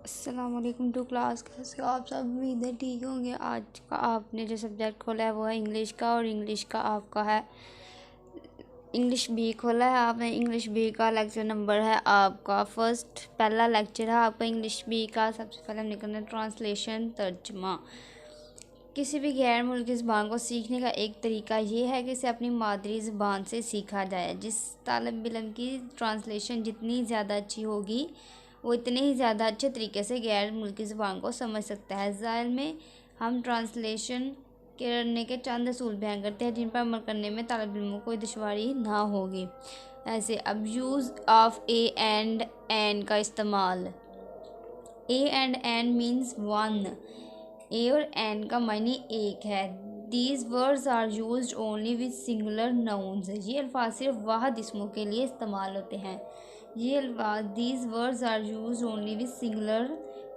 अस्सलामुअलैकुम to class. कैसे हो आप सब? उम्मीद है ठीक होंगे। आज का आपने जो सब्जेक्ट खोला है वो है इंग्लिश का, और इंग्लिश का आपका है इंग्लिश बी खोला है आपने। इंग्लिश बी का लेक्चर नंबर है आपका पहला लेक्चर है आपका इंग्लिश बी का। सबसे पहले हमने करना है ट्रांसलेशन, तर्जमा। किसी भी गैर मुल्की ज़बान को सीखने का एक तरीका ये है कि इसे अपनी मादरी ज़बान से सीखा जाए। जिस तालिब इल्म की ट्रांसलेशन जितनी ज़्यादा अच्छी होगी वो इतने ही ज़्यादा अच्छे तरीके से गैर मुल्की ज़बान को समझ सकता है। ज़ाइल में हम ट्रांसलेशन करने के चंद असूल बयान करते हैं जिन पर अमल करने में तालिब इल्मों को कोई दुश्वारी ना होगी। ऐसे अब use of a and an का इस्तेमाल। A and an means one. A और एन का मायने एक है। These words are used only with singular nouns. ये अल्फाज सिर्फ वाहिद इसमों के लिए इस्तेमाल होते हैं। ये अल्फाज these words are used only with singular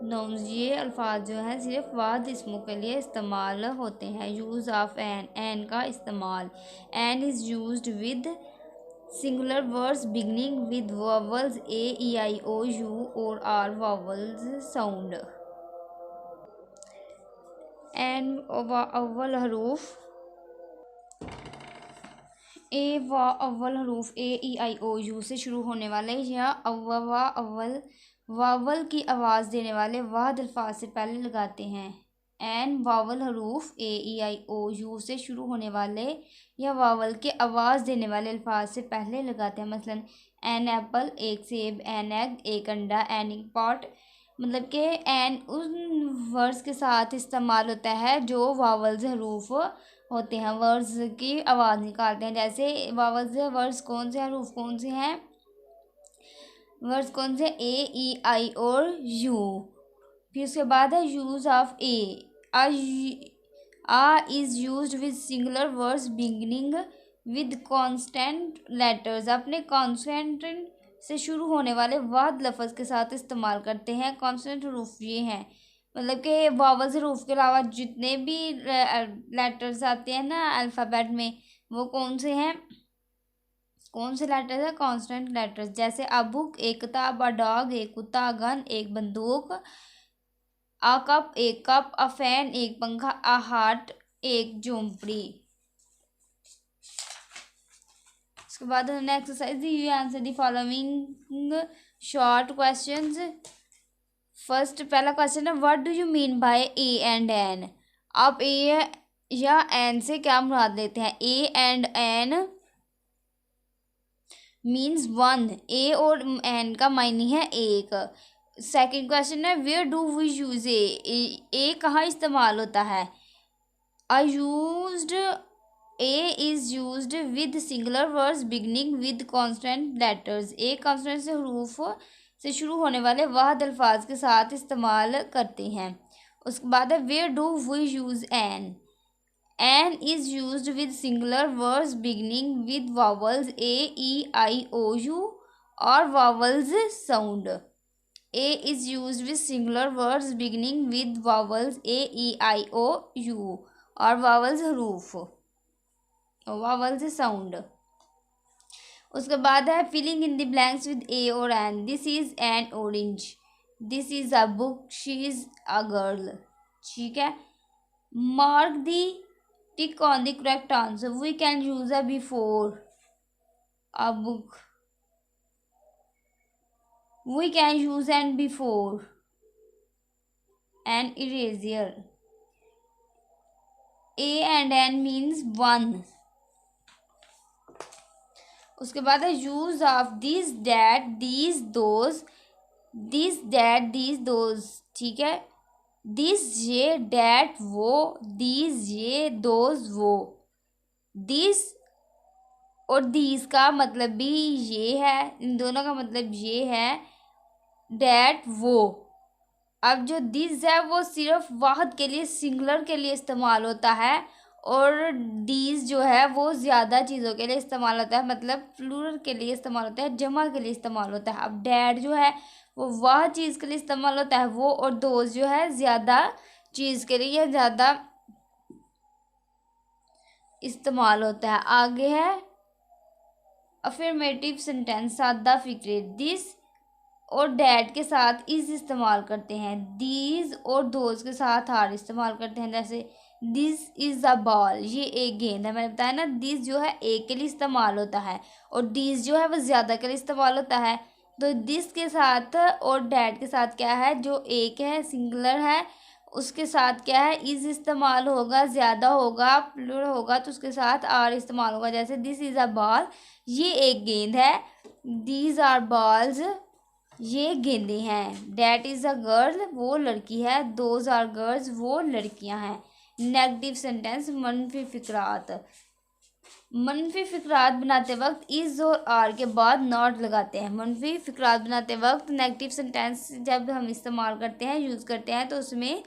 nouns. ये अल्फाज जो हैं सिर्फ वाहिद इसमों के लिए इस्तेमाल होते हैं। यूज़ ऑफ एन, एन का इस्तेमाल। An is used with singular words beginning with vowels A E I O U और आर वॉवल्स साउंड। एन अव्वल हरूफ अव्वल हरूफ ए ई आई ओ यू से शुरू होने वाले या अव्वल वावल की आवाज़ देने वाले वाहिद अल्फाज से पहले लगाते हैं। एन वावल हरूफ ए ई आई ओ यू से शुरू होने वाले या वावल के आवाज़ देने वाले अल्फाज से पहले लगाते हैं। मसलन एन एप्पल एक सेब, एन एग एक अंडा, एन पॉट। मतलब कि एन उन वर्ड्स के साथ इस्तेमाल होता है जो वावल्स हरूफ होते हैं, वर्ड्स की आवाज़ निकालते हैं। जैसे वावल्स वर्ड्स कौन से हरूफ कौन से हैं? वर्ड्स कौन से? ए ई आई और यू। फिर उसके बाद है use of a. A is used with singular words beginning with constant letters. अपने कॉन्स्टेंट से शुरू होने वाले वाद लफ्ज़ के साथ इस्तेमाल करते हैं। कॉन्स्टेंट हरूफ ये हैं, मतलब कि वावल्स हरूफ के अलावा जितने भी लेटर्स आते हैं ना अल्फ़ाबेट में, वो कौन से हैं? कौन से लेटर्स हैं? Constant letters. जैसे अ बुक एक किताब, अ डॉग एक कुत्ता, अ गन एक बंदूक, अ कप एक कप, अ फैन एक पंखा, अ हार्ट एक झोंपड़ी। उसके बाद exercise you answer the following short questions. First पहला क्वेश्चन है what do you mean by a and an. आप ए या एन से क्या मुराद लेते हैं? A and an means one. A और एन का मायने है एक। सेकंड क्वेश्चन है where do we use a कहाँ इस्तेमाल होता है? ए is used with singular words beginning with constant letters. A constant से हरूफ से शुरू होने वाले वाहिद अल्फाज के साथ इस्तेमाल करते हैं। उसके बाद है where do we use an. An is used with singular words beginning with vowels A E I O U और vowels sound. A is used with singular words beginning with vowels A E I O U और vowels हरूफ, vowels sound. उसके बाद है filling in the blanks with a और an. This is an orange, this is a book, she is a girl. ठीक है। Mark the tick on the correct answer. We can use a before a book, we can use an before an eraser. A and an means one. उसके बाद है use of this that these those, this that these those. ठीक है। This ये, that वो, these ये, those वो। This और दीज का मतलब भी ये है, इन दोनों का मतलब ये है, डैट वो। अब जो दिस है वो सिर्फ वाहद के लिए, सिंगुलर के लिए इस्तेमाल होता है, और दीज जो है वो ज़्यादा चीज़ों के लिए इस्तेमाल होता है, मतलब प्लूरल के लिए इस्तेमाल होता है, जमा के लिए इस्तेमाल होता है। अब डैड जो है वो वह चीज़ के लिए इस्तेमाल होता है वो, और दोस्त जो है ज़्यादा चीज़ के लिए ज़्यादा इस्तेमाल होता है। आगे है अफर्मेटिव सेंटेंस, सादा फिक्रे। दिस और डैड के साथ इज इस्तेमाल करते हैं। दीज और दोज के साथ आर इस्तेमाल करते हैं। जैसे दिस इज अ बॉल, ये एक गेंद है। मैंने बताया ना, दिस जो है एक के लिए इस्तेमाल होता है और दीज जो है वो ज़्यादा के लिए इस्तेमाल होता है। तो दिस के साथ और डैड के साथ क्या है, जो एक है सिंगुलर है उसके साथ क्या है, इज इस्तेमाल होगा, ज़्यादा होगा, प्लूरल होगा तो उसके साथ आर इस्तेमाल होगा। जैसे दिस इज़ अ बॉल, ये एक गेंद है। दीज आर बॉल्स, ये गेंदे हैं। डैट इज़ अ गर्ल, वो लड़की है। दोज आर गर्ल्स, वो लड़कियां हैं। नेगेटिव सेंटेंस, मनफी फिक्रात। मनफी फिक्रात बनाते वक्त इज़ और आर के बाद नॉट लगाते हैं। मनफी फिक्रात बनाते वक्त नेगेटिव सेंटेंस जब हम इस्तेमाल करते हैं, यूज़ करते हैं, तो उसमें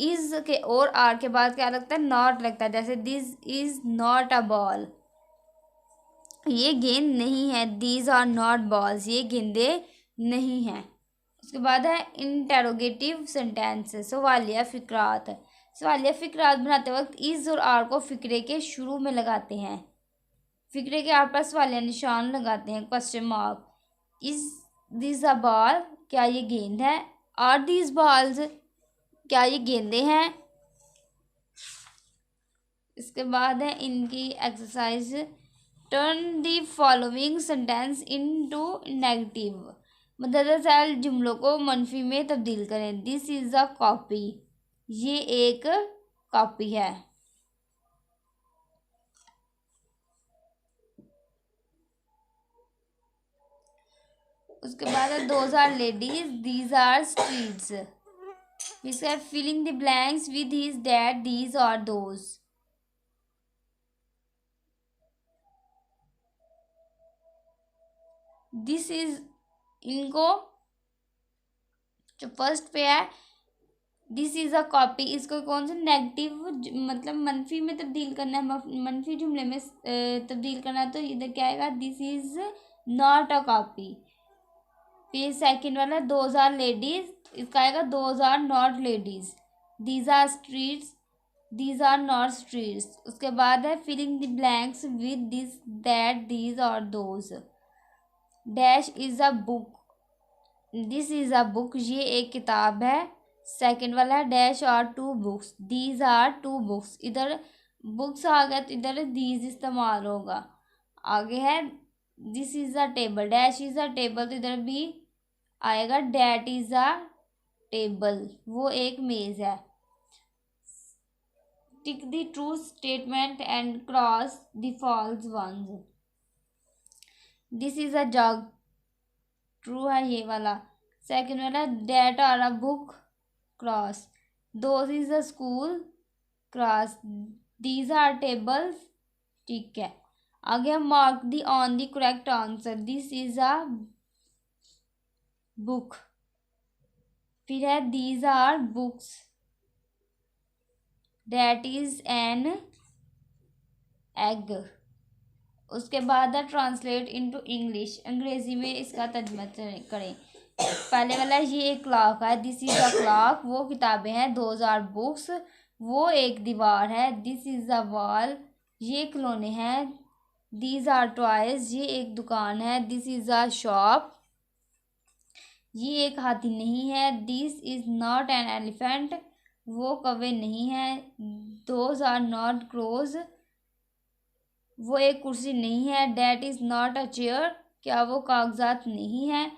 इज़ के और आर के बाद क्या लगता है, नॉट लगता है। जैसे this is not a ball, ये गेंद नहीं है। दीज आर नॉट बॉल्स, ये गेंदे नहीं हैं। उसके बाद है इंटेरोगेटिव सेंटेंस, सवालिया फिक्रात। सवालिया फिक्रात बनाते वक्त इज़ और आर को फिक्रे के शुरू में लगाते हैं। फिक्रे के आर पर सवालिया निशान लगाते हैं, question mark. Is this a ball, क्या ये गेंद है। आर दीज बॉल्स, क्या ये गेंदे हैं। इसके बाद है इनकी exercise, turn the following sentence into negative. दरअसल जुमलों को मनफी में तब्दील करें। दिस इज़ अ कॉपी, ये एक कॉपी है। उसके बाद है those are ladies, these are streets. इसका filling the blanks with this that, these are those. This is, इनको जो फर्स्ट पे है दिस इज़ अ कॉपी, इसको कौन सा नेगेटिव मतलब मनफी में तब्दील करना है, मनफी जुमले में तब्दील करना है, तो इधर क्या आएगा, this is not a copy. फिर सेकंड वाला दोज आर लेडीज, इसका आएगा those are not ladies. These are streets, these are not streets. उसके बाद है filling the blanks with this that these और those. Dash is a book, this is a book, ये एक किताब है। सेकंड वाला है dash are two books, these are two books. इधर बुक्स आ गया तो इधर दीज इस्तेमाल होगा। आगे है this is a table, dash is a table, तो इधर भी आएगा डैट इज़ अ टेबल, वो एक मेज़ है। Tick the true statement and cross the false ones. This is a jug, true है ये वाला। सेकंड वाला that are a book, cross. Those is a school, cross. These are tables, ठीक है। आगे हम mark the on the correct answer. This is a book, फिर है these are books, that is an egg. उसके बाद है ट्रांसलेट इनटू इंग्लिश, अंग्रेजी में इसका तर्जुमा करें। पहले वाला ये एक क्लॉक है, दिस इज़ अ क्लॉक, वो किताबें हैं। दोज आर बुक्स, वो एक दीवार है। दिस इज़ अ वॉल, ये खिलौने हैं। दीज आर टॉयज, ये एक दुकान है। दिस इज़ अ शॉप, ये एक हाथी नहीं है। This is not an elephant, वो कौवे नहीं है। दोज आर नॉट क्रोज, वो एक कुर्सी नहीं है। That is not a chair, क्या वो कागजात नहीं है।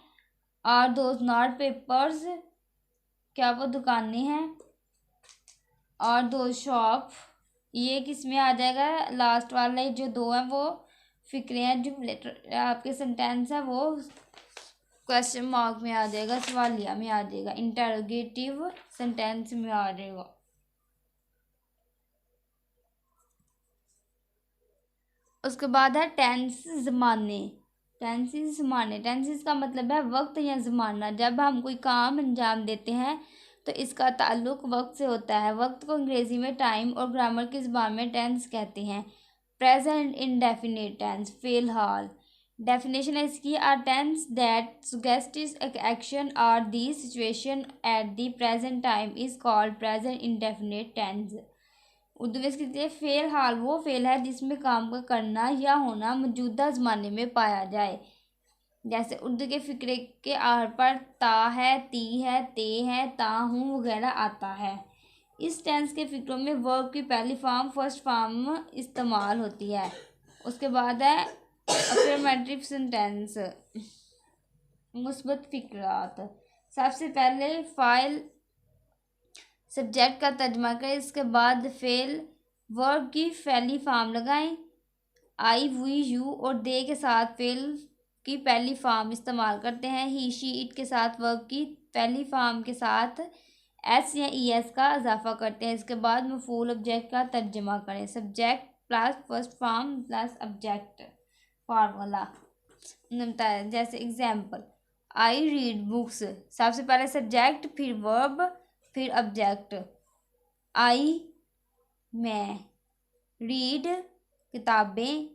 आर दोज नॉट पेपर्स, क्या वो दुकानें हैं। और दो शॉप, ये किस में आ जाएगा, लास्ट वाले जो दो हैं वो फिक्रे हैं। जो आपके सेंटेंस है वो क्वेश्चन मार्क में आ जाएगा, सवालिया में आ जाएगा, इंटरोगेटिव सेंटेंस में आ जाएगा। उसके बाद है टेंस, ज़माने। टेंसेस ज़माने, टेंसेस का मतलब है वक्त या ज़माना। जब हम कोई काम अंजाम देते हैं तो इसका ताल्लुक वक्त से होता है। वक्त को अंग्रेज़ी में टाइम और ग्रामर की ज़बान में टेंस कहते हैं। प्रेजेंट इंडेफिनिट टेंस, फ़िलहाल। डेफिनेशन है इसकी, or tense that suggests action or the situation at the present time is called present indefinite tense. Urdu में इसके लिए फ़ेल हाल वो फ़ेल है जिसमें काम का करना या होना मौजूदा ज़माने में पाया जाए। जैसे उर्दू के फ़िक्रे के आर पर ता है, ती है, ते है, ता हूँ वगैरह आता है। इस टेंस के फ़िक्रों में वर्ब की पहली फॉर्म फर्स्ट फॉर्म इस्तेमाल होती है। उसके बाद है अफर्मेटिव सेंटेंस, मुस्बत फ़िक्रात। सबसे पहले फ़ाइल सब्जेक्ट का तर्जमा करें, इसके बाद फेल वर्ब की पहली फॉर्म लगाएं। आई, वी, यू और दे के साथ फेल की पहली फॉर्म इस्तेमाल करते हैं। ही, शी, इट के साथ वर्ब की पहली फॉर्म के साथ एस या ई एस का इजाफा करते हैं। इसके बाद मफूल ऑब्जेक्ट का तर्जमा करें। Subject plus first form plus object formula बताया। जैसे एग्जाम्पल, आई रीड बुक्स, सबसे पहले सब्जेक्ट, फिर वर्ब, फिर ऑब्जेक्ट। आई मैं, रीड किताबें,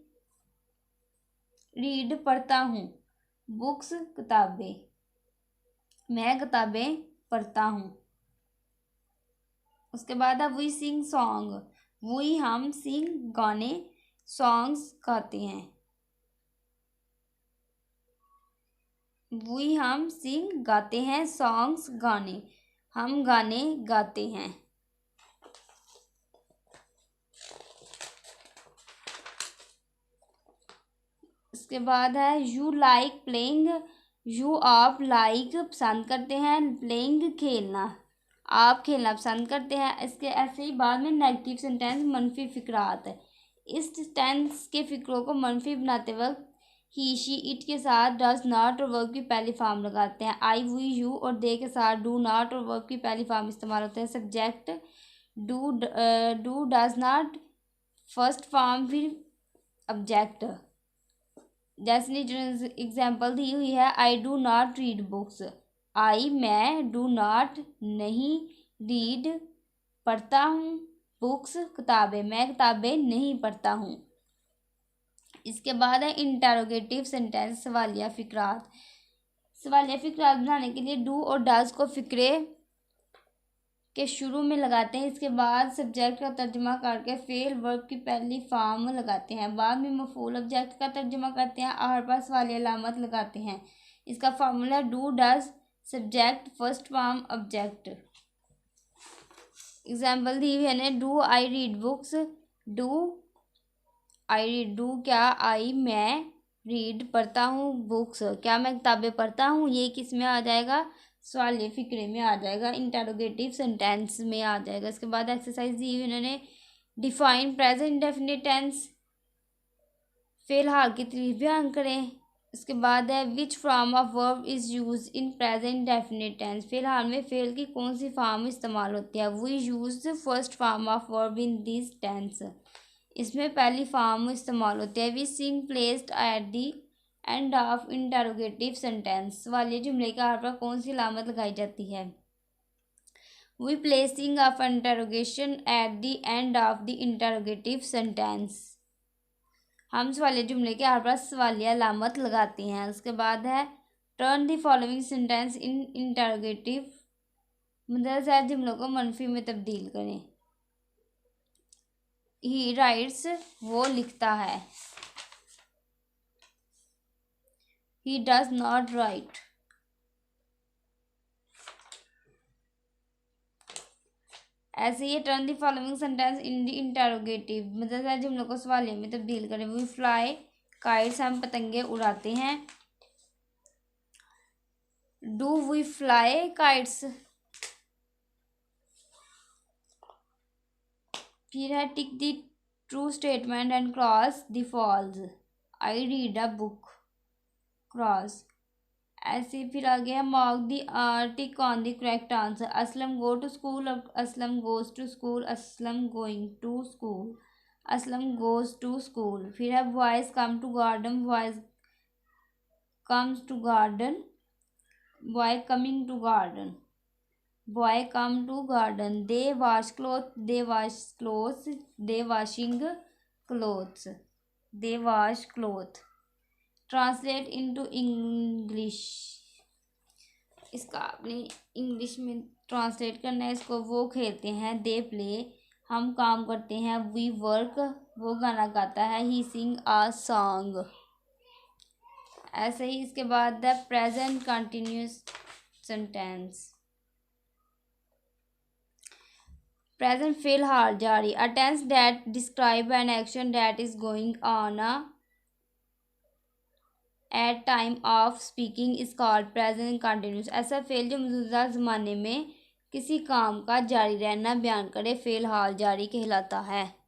रीड पढ़ता हूँ, बुक्स किताबें, मैं किताबें पढ़ता हूँ। उसके बाद है वी सिंग सॉन्ग, वी हम, सिंग गाने, सॉन्ग्स गाते हैं। वी हम सिंग गाते हैं, सॉन्ग्स गाने, हम गाने गाते हैं। इसके बाद है यू लाइक प्लेइंग, यू आप लाइक पसंद करते हैं, प्लेइंग खेलना, आप खेलना पसंद करते हैं। इसके ऐसे ही बाद में नेगेटिव सेंटेंस मनफी फ़िक्रात है। इस टेंस के फ़िक्रों को मनफी बनाते वक्त ही, शी, इट के साथ डज नॉट और वर्ब की पहली फॉर्म लगाते हैं। आई, वी, यू और दे के साथ डू नॉट और वर्ब की पहली फॉर्म इस्तेमाल होते हैं। Subject do does not first form, फिर ऑब्जेक्ट। जैसे एग्जाम्पल दी हुई है, I do not read books, I मैं, डू नॉट नहीं, रीड पढ़ता हूँ, बुक्स किताबें, मैं किताबें नहीं पढ़ता हूँ। इसके बाद है इंटरोगेटिव सेंटेंस, सवालिया फ़िक्रात। सवालिया फ़िक्रात बनाने के लिए डू और डज को फ़िक्रे के शुरू में लगाते हैं। इसके बाद सब्जेक्ट का तर्जमा करके फेल वर्ब की पहली फॉर्म लगाते हैं। बाद में मफूल ऑब्जेक्ट का तर्जमा करते हैं, आर पर सवालिया अलामत लगाते हैं। इसका formula do does subject first form object. Example दी हुई है ने, do I read books, do I read, do क्या आई मैं रीड पढ़ता हूँ, बुक्स क्या मैं किताबें पढ़ता हूँ। ये किस में आ जाएगा, सवालिया फ़िक्रे में आ जाएगा, इंटरोगेटिव सेंटेंस में आ जाएगा। इसके बाद एक्सरसाइज दी हुई उन्होंने, डिफाइन प्रेजेंट इंडेफिनिट टेंस, फ़िलहाल की तारीफ बयान करें। इसके बाद है which form of verb is use in present indefinite tense, फ़िलहाल में फेल की कौन सी फॉर्म इस्तेमाल होती है। We use first form of verb in this tense, इसमें पहली फॉर्म इस्तेमाल होती है। वी सिंग placed at the end of interrogative sentence वाले जुमले के आखिर पर कौन सी अलामत लगाई जाती है। We placing of interrogation at the end of the interrogative sentence, हम सवालिया जुमले के आखिर पर सवालिया अलामत लगाते हैं। उसके बाद है turn the following sentence in interrogative, मतलब जुमलों को मनफी में तब्दील करें। ही राइट्स, वो लिखता है। He does not write. ऐसे ही turn the following sentence in the interrogative, मतलब जुमलों को सवालिया में तब्दील करें। वी फ्लाई काइट्स, हम पतंगे उड़ाते हैं। Do we fly kites. फिर है tick the true statement and cross the false, I read a book, cross. ऐसे फिर आगे है mark the tick on the correct answer, Aslam go to school, Aslam goes to school, Aslam going to school, Aslam goes to school. फिर है boys come to garden, boys comes to garden, boy coming to garden, boy come to garden. They wash cloth, they wash clothes, they washing clothes, they wash cloth. Translate into English, इसका आपने English में translate करना है। इसको वो खेलते हैं, they play, हम काम करते हैं, वी वर्क, वो गाना गाता है, ही सिंग अ सॉन्ग। ऐसे ही इसके बाद the present continuous sentence, present फिलहाल जारी, a tense that describe an action that is going on at time of speaking is called present continuous. ऐसा फेल जो मौजूदा ज़माने में किसी काम का जारी रहना बयान करे, फेल हाल जारी कहलाता है।